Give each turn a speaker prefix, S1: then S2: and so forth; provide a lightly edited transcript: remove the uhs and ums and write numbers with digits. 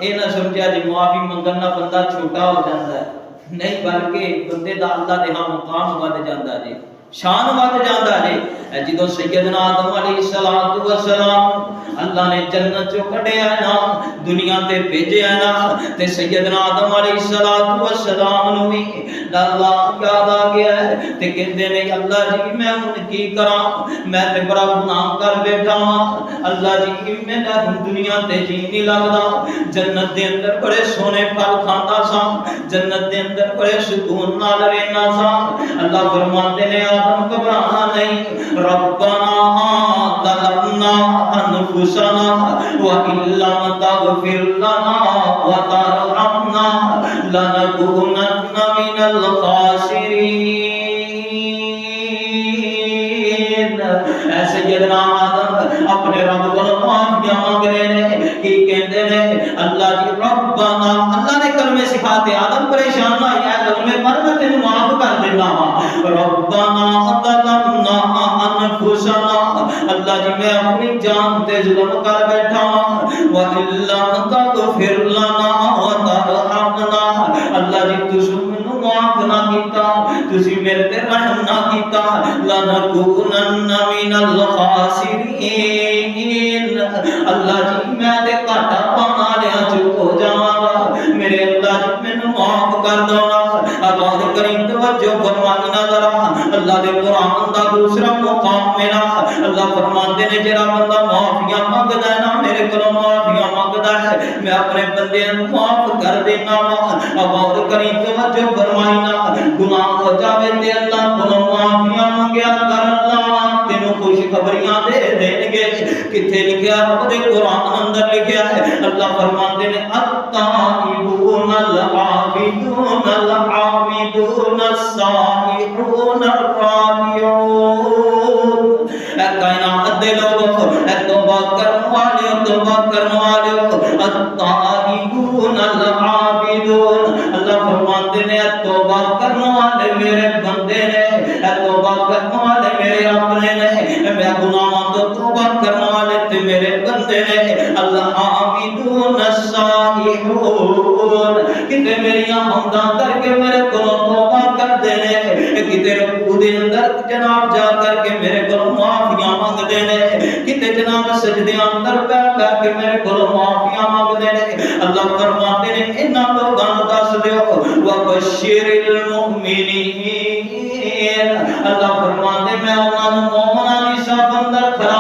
S1: یہ نہ سمجھا جی معافی منگن نال بندہ چھوٹا ہو جاتا ہے، نہیں بلکہ بندے دا اللہ دے ہاں مقام ود جاتا جی، شان ود جاتا جی۔ جدو سیدنا آدم علیہ السلام اللہ نے جنت چوں کڈیا نا دنیا تے بھیجیا نا تے سیدنا آدم علیہ السلام نو بھی اللہ یاد آ گیا ہے تے کہندے نے اللہ جی میں ہن کی کراں، میں تے بڑا گناہ کر بیٹھا ہاں، اللہ جی میں دنیا تے جی نہیں لگدا، جنت دے اندر بڑے سونے پھل کھاندا سا، جنت دے اندر بڑے سکون نال رہنا سا۔ اللہ فرماتے نے آدم گھبرانا نہیں، ربنا ظلمنا انفسنا وان لم تغفر لنا وترحمنا لنكونن من الخاسرین۔ اے سیدنا آدم اپنے رب کو معافیاں مانگ رہے ہیں، کی کہندے نے اللہ جی ربنا، اللہ نے کلمے سکھاتے آدم پریشان نہ ہے کلمے پر میں تینوں معاف کر دینا وا، ربنا ظلمنا انفسنا، اللہ جی میں اپنی جان تے ظلم کر بیٹھا وَإِن لَّمْ تَغْفِرْ لَنَا وَتَرْحَمْنَا، اللہ جی تُسو مینوں معاف نہ کیتا، تسی میرے تے رحم نہ کیتا، لَنَكُونَنَّ مِنَ الْخَاسِرِينَ، اللہ جی میں تے گھاٹا پاون والیاں چوں ہو جاواں گا، میرے اللہ جی مینوں معاف کر دو نا۔ آباد کریم توجہ فرمائی نا ذرا، اللہ دے قرآن دا دوسرا مقام میرا اللہ فرماتے نے جڑا بندہ معافیاں منگدا ہے نا میرے کولوں معافیاں منگدا ہے میں اپنے بندے نوں معاف کر دینا وا۔ آباد کریم توجہ فرمائی نا، گناہ ہو جاوے تے اللہ کولوں معافیاں منگیا کر، اللہ تینوں خوشخبریاں دے دین گے۔ کتے لکھیا رب دے قرآن اندر لکھیا ہے اللہ فرماتے نے التائبون العابدون الحامدون السائحون الراکعون، اے کائنات دے لوگو، اے توبہ کرنے والے التائبون العابدون، اللہ فرماتے نے اے توبہ کرنے والے میرے بندے نے، اے توبہ کرنے والے میرے اپنے نے، میں گناہاں تو توبہ کرنے والے تے میرے بندے نے، العابدون السائحون، کتے میری حمداں کر کے میرے کولوں توبہ کر دے نے، کتے رکوع دے اندر جناب جا کر کے میرے کولوں معافیاں مانگ دے نے، کتے جناب سجدے اندر بیٹھ کر کے میرے کولوں معافیاں مانگ دے نے۔ اللہ فرماتے نے انہاں لوکاں نوں دس دیو وبشر المؤمنین، اللہ فرماتے میں انہاں نوں مومناں دی صف اندر کھڑا